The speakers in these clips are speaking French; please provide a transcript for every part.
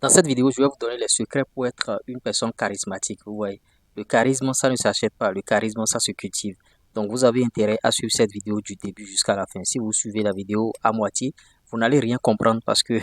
Dans cette vidéo, je vais vous donner les secrets pour être une personne charismatique. Vous voyez, le charisme, ça ne s'achète pas. Le charisme, ça se cultive. Donc, vous avez intérêt à suivre cette vidéo du début jusqu'à la fin. Si vous suivez la vidéo à moitié, vous n'allez rien comprendre parce que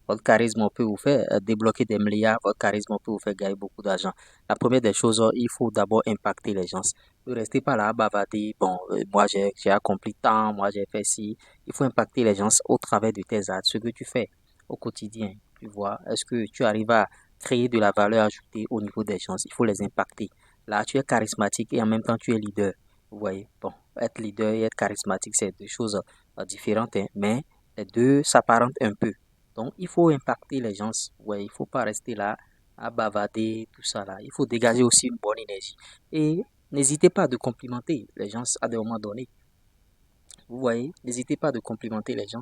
votre charisme peut vous faire débloquer des milliards. Votre charisme peut vous faire gagner beaucoup d'argent. La première des choses, il faut d'abord impacter les gens. Ne restez pas là à bavarder. Bon, moi, j'ai accompli tant. Moi, j'ai fait ci. Il faut impacter les gens au travers de tes actes, ce que tu fais au quotidien. Tu vois, est-ce que tu arrives à créer de la valeur ajoutée au niveau des gens? Il faut les impacter. Là, tu es charismatique et en même temps, tu es leader. Vous voyez, bon, être leader et être charismatique, c'est deux choses différentes, hein, mais les deux s'apparentent un peu. Donc, il faut impacter les gens. Ouais, il faut pas rester là à bavarder, tout ça là. Il faut dégager aussi une bonne énergie. Et n'hésitez pas de complimenter les gens à des moments donnés. Vous voyez, n'hésitez pas de complimenter les gens.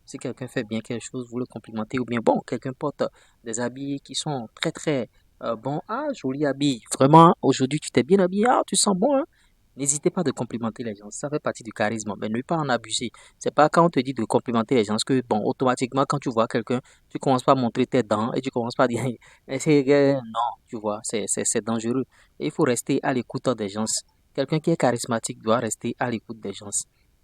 Si quelqu'un fait bien quelque chose, vous le complimentez. Ou bien, bon, quelqu'un porte des habits qui sont très, très bons. Ah, joli habit. Vraiment, aujourd'hui, tu t'es bien habillé. Ah, tu sens bon, hein? N'hésitez pas de complimenter les gens. Ça fait partie du charisme. Mais ne pas en abuser. C'est pas quand on te dit de complimenter les gens que, bon, automatiquement, quand tu vois quelqu'un, tu commences pas à montrer tes dents et tu commences pas à dire, non, tu vois, c'est dangereux. Et il faut rester à l'écoute des gens. Quelqu'un qui est charismatique doit rester à l'écoute des gens.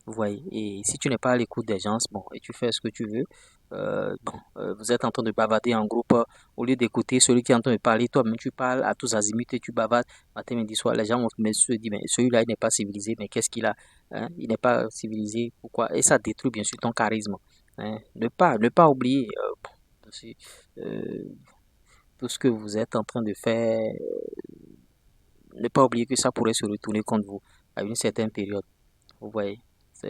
Vous voyez, et si tu n'es pas à l'écoute des gens, bon, et tu fais ce que tu veux, vous êtes en train de bavarder en groupe, au lieu d'écouter celui qui est en train de parler, toi-même tu parles à tous azimuts et tu bavardes matin, midi, soir, les gens vont se dire, mais celui-là, il n'est pas civilisé, mais qu'est-ce qu'il a, hein? Il n'est pas civilisé, pourquoi? Et ça détruit bien sûr ton charisme, hein. Ne pas oublier aussi, euh, tout ce que vous êtes en train de faire, ne pas oublier que ça pourrait se retourner contre vous à une certaine période. Vous voyez,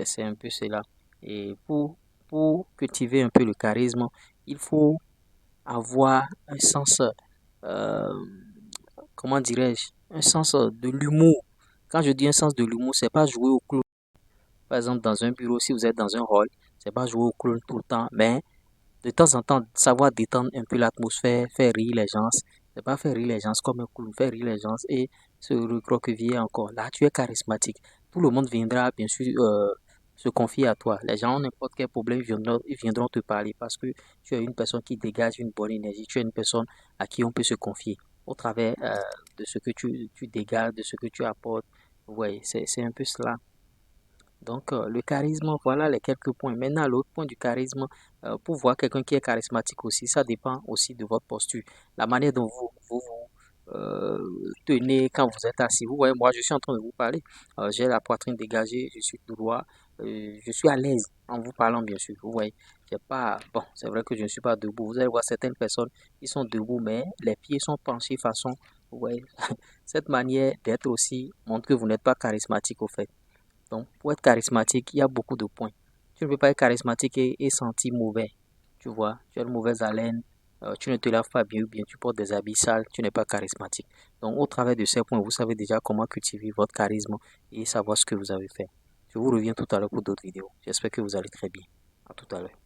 c'est un peu cela. Et pour cultiver un peu le charisme, il faut avoir un sens, euh, comment dirais-je, un sens de l'humour. Quand je dis un sens de l'humour, c'est pas jouer au clown. Par exemple, dans un bureau, si vous êtes dans un hall, c'est pas jouer au clown tout le temps, mais de temps en temps, savoir détendre un peu l'atmosphère, faire rire les gens. C'est pas faire rire les gens comme un clown, faire rire les gens et se recroqueviller encore. Là, tu es charismatique. Tout le monde viendra, bien sûr, se confier à toi. Les gens, n'importe quel problème, ils viendront te parler parce que tu es une personne qui dégage une bonne énergie. Tu es une personne à qui on peut se confier au travers de ce que tu dégages, de ce que tu apportes. Oui, c'est un peu cela. Donc, le charisme, voilà les quelques points. Maintenant, l'autre point du charisme, pour voir quelqu'un qui est charismatique aussi, ça dépend aussi de votre posture. La manière dont vous tenez quand vous êtes assis. Vous voyez, moi, je suis en train de vous parler. J'ai la poitrine dégagée, je suis tout droit. Je suis à l'aise en vous parlant, bien sûr. Vous voyez, j'ai pas. Bon, c'est vrai que je ne suis pas debout. Vous allez voir certaines personnes qui sont debout, mais les pieds sont penchés façon. Vous voyez, cette manière d'être aussi montre que vous n'êtes pas charismatique au fait. Donc, pour être charismatique, il y a beaucoup de points. Tu ne peux pas être charismatique et sentir mauvais. Tu vois, tu as une mauvaise haleine, tu ne te laves pas bien ou bien tu portes des habits sales, tu n'es pas charismatique. Donc, au travers de ces points, vous savez déjà comment cultiver votre charisme et savoir ce que vous avez fait. Je vous reviens tout à l'heure pour d'autres vidéos. J'espère que vous allez très bien. À tout à l'heure.